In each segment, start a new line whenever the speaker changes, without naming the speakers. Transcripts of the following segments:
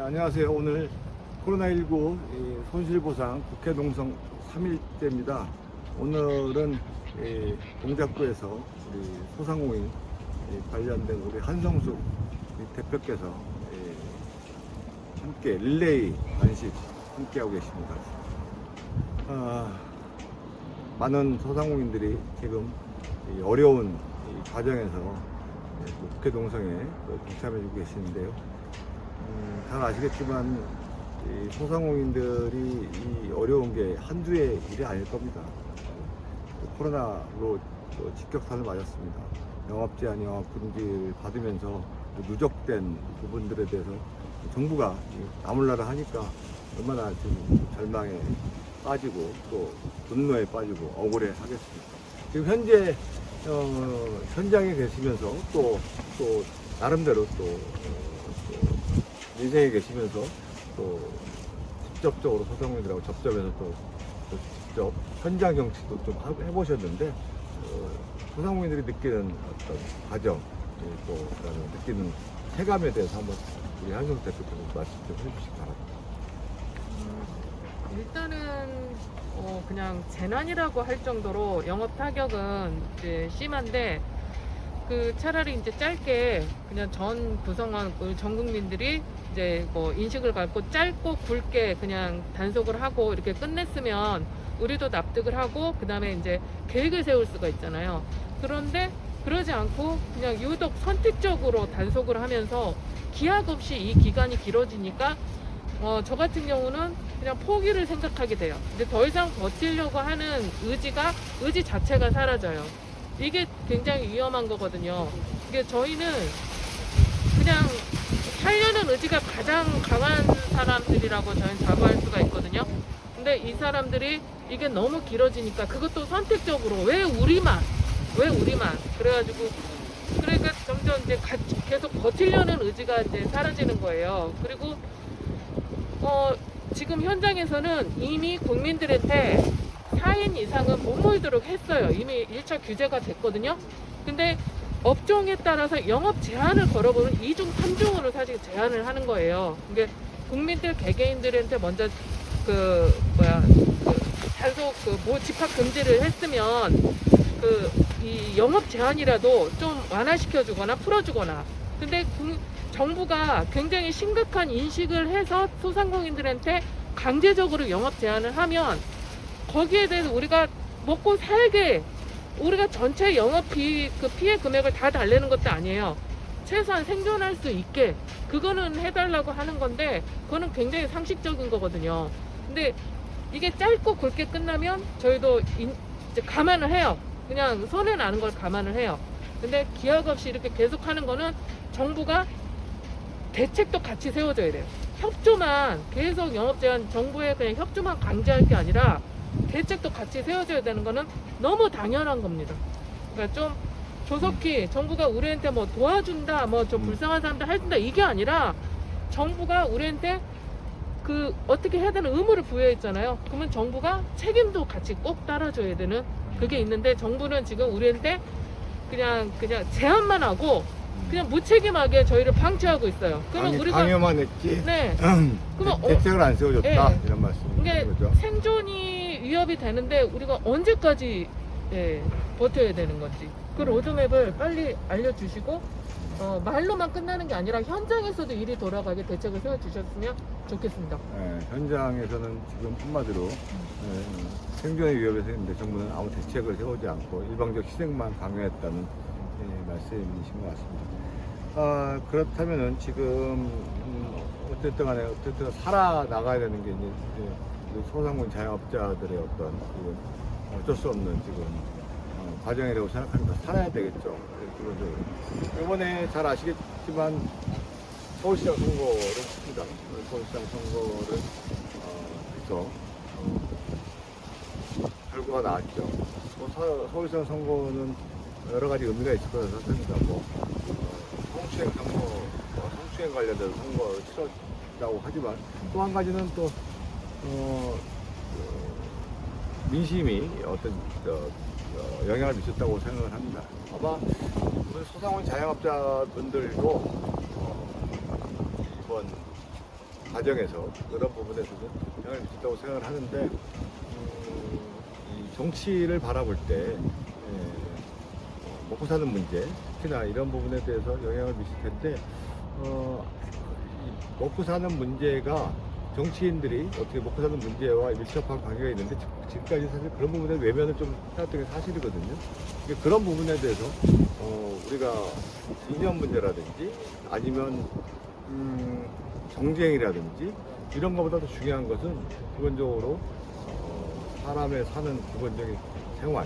안녕하세요. 오늘 코로나19 손실보상 국회 농성 3일째입니다. 오늘은 동작구에서 우리 소상공인 관련된 우리 한성숙 대표께서 함께 릴레이 관식 함께하고 계십니다. 많은 소상공인들이 지금 어려운 과정에서 국회 농성에 동참해주고 계시는데요. 잘 아시겠지만 소상공인들이 이 어려운 게 한두의 일이 아닐 겁니다. 코로나로 직격탄을 맞았습니다. 영업 제한, 영업 금지를 받으면서 누적된 부분들에 대해서 정부가 나몰라라 하니까 얼마나 지금 절망에 빠지고 또 분노에 빠지고 억울해 하겠습니까. 지금 현재 현장에 계시면서 또 나름대로 또 인생에 계시면서 또 직접적으로 소상공인들하고 접점해서 또 직접 현장 정치도 좀 해보셨는데 소상공인들이 느끼는 어떤 과정 또 그다음에 느끼는 체감에 대해서 한번 우리 한성숙 대표께서 말씀 좀 해주시기 바랍니다.
일단은 그냥 재난이라고 할 정도로 영업 타격은 이제 심한데 차라리 이제 짧게 그냥 전 구성원 전 국민들이 이제 뭐 인식을 갖고 짧고 굵게 그냥 단속을 하고 이렇게 끝냈으면 우리도 납득을 하고 그 다음에 이제 계획을 세울 수가 있잖아요. 그런데 그러지 않고 그냥 유독 선택적으로 단속을 하면서 기약 없이 이 기간이 길어지니까 저 같은 경우는 그냥 포기를 생각하게 돼요. 이제 더 이상 버티려고 하는 의지 자체가 사라져요. 이게 굉장히 위험한 거거든요. 이게 저희는 그냥 살려는 의지가 가장 강한 사람들이라고 저희는 자부할 수가 있거든요. 근데 이 사람들이 이게 너무 길어지니까 그것도 선택적으로 왜 우리만 그래가지고 그러니까 점점 이제 계속 버티려는 의지가 이제 사라지는 거예요. 그리고 지금 현장에서는 이미 국민들한테 4인 이상은 못 모이도록 했어요. 이미 1차 규제가 됐거든요. 근데 업종에 따라서 영업 제한을 걸어보면 2중, 3중으로 사실 제한을 하는 거예요. 이게 국민들, 개개인들한테 먼저 단속 집합 금지를 했으면 이 영업 제한이라도 좀 완화시켜주거나 풀어주거나. 근데 정부가 굉장히 심각한 인식을 해서 소상공인들한테 강제적으로 영업 제한을 하면 거기에 대해서 우리가 먹고 살게 우리가 전체 영업 피해 금액을 다 달래는 것도 아니에요. 최소한 생존할 수 있게 그거는 해달라고 하는 건데 그거는 굉장히 상식적인 거거든요. 근데 이게 짧고 굵게 끝나면 저희도 이제 감안을 해요. 그냥 손해 나는 걸 감안을 해요. 근데 기약 없이 이렇게 계속 하는 거는 정부가 대책도 같이 세워줘야 돼요. 협조만 계속 영업 제한 정부의 그냥 협조만 강제할 게 아니라 대책도 같이 세워줘야 되는 거는 너무 당연한 겁니다. 그러니까 좀 조속히 정부가 우리한테 뭐 도와준다, 뭐 좀 불쌍한 사람들 해준다 이게 아니라 정부가 우리한테 어떻게 해야 되는 의무를 부여했잖아요. 그러면 정부가 책임도 같이 꼭 따라줘야 되는 그게 있는데 정부는 지금 우리한테 그냥 제한만 하고 그냥 무책임하게 저희를 방치하고 있어요. 그러면 우리가
강요만 했지.
네. 그러면
대책을 안 세워줬다
네.
이런 말씀이죠.
이게 생존이 위협이 되는데 우리가 언제까지 버텨야 되는 건지 그 로드맵을 빨리 알려주시고 말로만 끝나는 게 아니라 현장에서도 일이 돌아가게 대책을 세워주셨으면 좋겠습니다.
현장에서는 지금 한마디로 생존의 위협에서 있는데 정부는 아무 대책을 세우지 않고 일방적 희생만 강요했다는 말씀이신 것 같습니다. 그렇다면은 지금 어쨌든 간에 살아나가야 되는 게 이제 소상공인 자영업자들의 어떤 어쩔 수 없는 지금 과정이라고 생각하니까 살아야 되겠죠. 그래서 이번에 잘 아시겠지만 서울시장 선거를 했습니다. 서울시장 선거를 해서 결과가 나왔죠. 서울시장 선거는 여러 가지 의미가 있을 거라고 생각합니다. 성추행 선거, 성추행 관련된 선거를 치렀다고 하지만 또 한 가지는 또 민심이 어떤 영향을 미쳤다고 생각을 합니다. 아마 우리 소상공인 자영업자분들도 이번 과정에서 그런 부분에서는 영향을 미친다고 생각을 하는데 이 정치를 바라볼 때 먹고 사는 문제, 특히나 이런 부분에 대해서 영향을 미칠 텐데 이 먹고 사는 문제가 정치인들이 어떻게 먹고 사는 문제와 밀접한 관계가 있는데 지금까지 사실 그런 부분에 외면을 좀 해왔던 게 사실이거든요. 그런 부분에 대해서 우리가 이념 문제라든지 아니면 정쟁이라든지 이런 것보다 더 중요한 것은 기본적으로 사람의 사는 기본적인 생활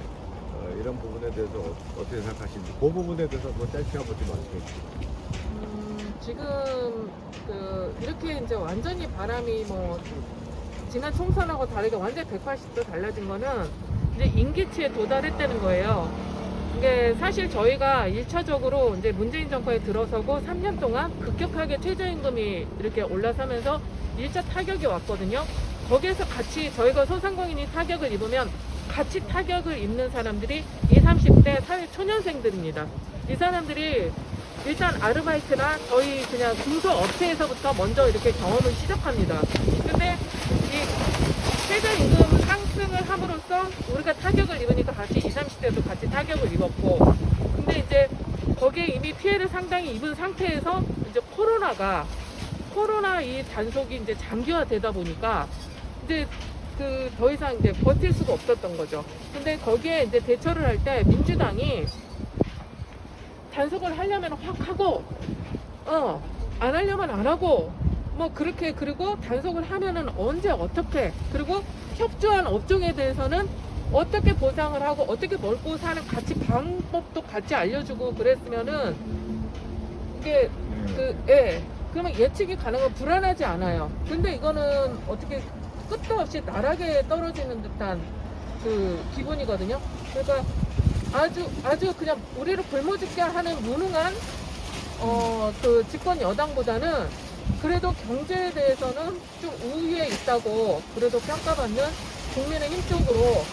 이런 부분에 대해서 어떻게 생각하시는지 그 부분에 대해서 한번 짧게 한번 좀 말씀해 주시죠.
지금 이렇게 이제 완전히 바람이 뭐 지난 총선하고 다르게 완전히 180도 달라진 거는 이제 임기치에 도달했다는 거예요. 이게 사실 저희가 1차적으로 이제 문재인 정권에 들어서고 3년 동안 급격하게 최저임금이 이렇게 올라서면서 1차 타격이 왔거든요. 거기에서 같이 저희가 소상공인이 타격을 입으면 같이 타격을 입는 사람들이 20, 30대 사회 초년생들입니다. 이 사람들이 일단 아르바이트나 저희 그냥 중소업체에서부터 먼저 이렇게 경험을 시작합니다. 근데 이 최저임금 상승을 함으로써 우리가 타격을 입으니까 같이 20, 30대도 같이 타격을 입었고, 근데 이제 거기에 이미 피해를 상당히 입은 상태에서 이제 코로나 이 단속이 이제 장기화되다 보니까 이제 더 이상 이제 버틸 수가 없었던 거죠. 근데 거기에 이제 대처를 할 때 민주당이 단속을 하려면 확 하고, 안 하려면 안 하고, 뭐 그렇게, 그리고 단속을 하면은 언제 어떻게, 그리고 협조한 업종에 대해서는 어떻게 보상을 하고, 어떻게 먹고 사는 같이 방법도 같이 알려주고 그랬으면은, 이게, 그러면 예측이 가능한 불안하지 않아요. 근데 이거는 어떻게 끝도 없이 나락에 떨어지는 듯한 기분이거든요. 그러니까 아주 그냥 우리를 굶어죽게 하는 무능한 집권 여당보다는 그래도 경제에 대해서는 좀 우위에 있다고 그래도 평가받는 국민의힘 쪽으로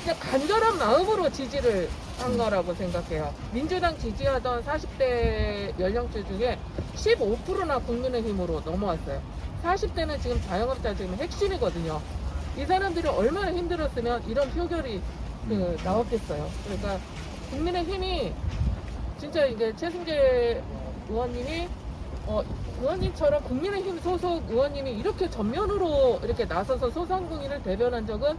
그냥 간절한 마음으로 지지를 한 거라고 생각해요. 민주당 지지하던 40대 연령대 중에 15%나 국민의힘으로 넘어왔어요. 40대는 지금 자영업자 지금 핵심이거든요. 이 사람들이 얼마나 힘들었으면 이런 표결이 나왔겠어요. 그러니까 국민의힘이 진짜 이게 최승재 의원님이 의원님처럼 국민의힘 소속 의원님이 이렇게 전면으로 이렇게 나서서 소상공인을 대변한 적은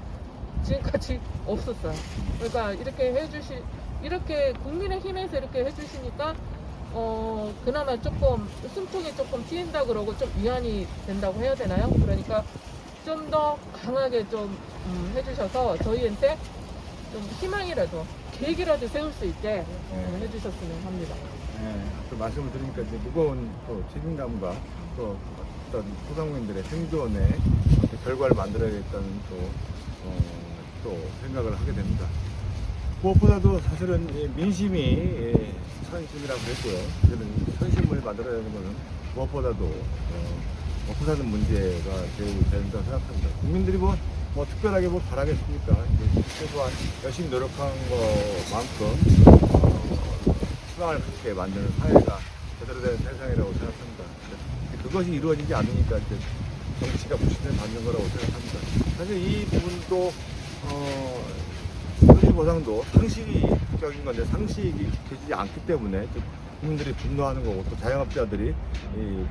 지금까지 없었어요. 그러니까 이렇게 국민의힘에서 이렇게 해주시니까 그나마 조금 숨통이 조금 트인다 그러고 좀 위안이 된다고 해야 되나요? 그러니까 좀 더 강하게 좀 해주셔서 저희한테 좀 희망이라도 계획이라도 세울 수 있게 해주셨으면 합니다.
네, 또 말씀을 드리니까 이제 무거운 또 책임감과 또 어떤 소상공인들의 생존에 결과를 만들어야겠다는 또 생각을 하게 됩니다. 무엇보다도 사실은 민심이 선심이라고 했고요. 사실은 선심을 만들어야 하는 것은 무엇보다도 먹고 사는 문제가 제일 된다고 생각합니다. 국민들이 뭐 특별하게 바라겠습니까? 최소한 열심히 노력한 것만큼 희망을 갖게 만드는 사회가 제대로 된 세상이라고 생각합니다. 그것이 이루어지지 않으니까 이제 정치가 불신을 받는 거라고 생각합니다. 사실 이 부분도 손실보상도 상식적인 건데 상식이 지켜지지 않기 때문에 국민들이 분노하는 거고 또 자영업자들이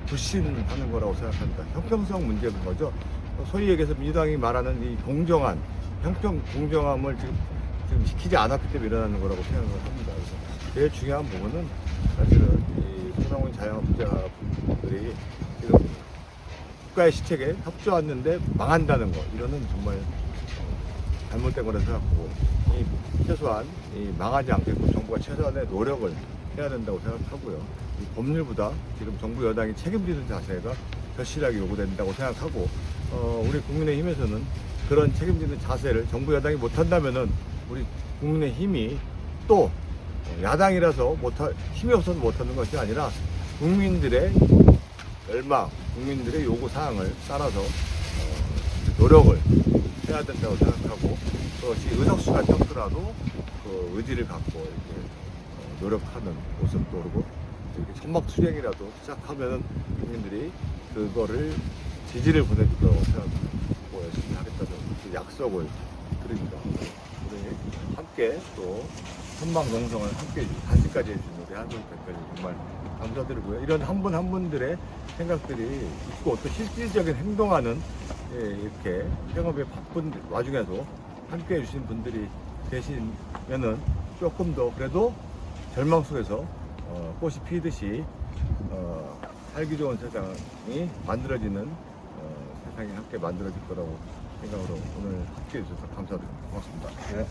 불신하는 거라고 생각합니다. 형평성 문제인 거죠. 소위 얘기해서 민주당이 말하는 이 공정한 공정함을 지금 지키지 않았기 때문에 일어나는 거라고 생각을 합니다. 그래서 제일 중요한 부분은 사실은 이 소상공인 자영업자분들이 지금 국가의 시책에 협조했는데 망한다는 거, 이거는 정말 잘못된 거라고 생각하고 최소한 망하지 않게끔 정부가 최소한의 노력을 해야 된다고 생각하고요. 이 법률보다 지금 정부 여당이 책임지는 자세가 절실하게 요구된다고 생각하고 우리 국민의힘에서는 그런 책임지는 자세를 정부 여당이 못한다면은 우리 국민의힘이 또 야당이라서 힘이 없어서 못하는 것이 아니라 국민들의 열망, 국민들의 요구 사항을 따라서 노력을 해야 된다고 생각하고 그것이 의석수가 적더라도 그 의지를 갖고 이렇게 노력하는 모습도 그렇고 이렇게 천막투쟁이라도 시작하면 국민들이 그거를 지지를 보내주도록 생각하고 열심히 하겠다는 그 약속을 드립니다. 우리 함께 또 선망농성을 함께 단식까지 해주신 우리 한솔 대표님 정말 감사드리고요. 이런 한 분 한 분들의 생각들이 있고 또 실질적인 행동하는 이렇게 생업에 바쁜 와중에도 함께 해주신 분들이 계시면은 조금 더 그래도 절망 속에서 꽃이 피듯이 살기 좋은 세상이 만들어지는 세상이 함께 만들어질 거라고 생각으로 오늘 함께 해주셔서 감사드립니다. 고맙습니다. 네.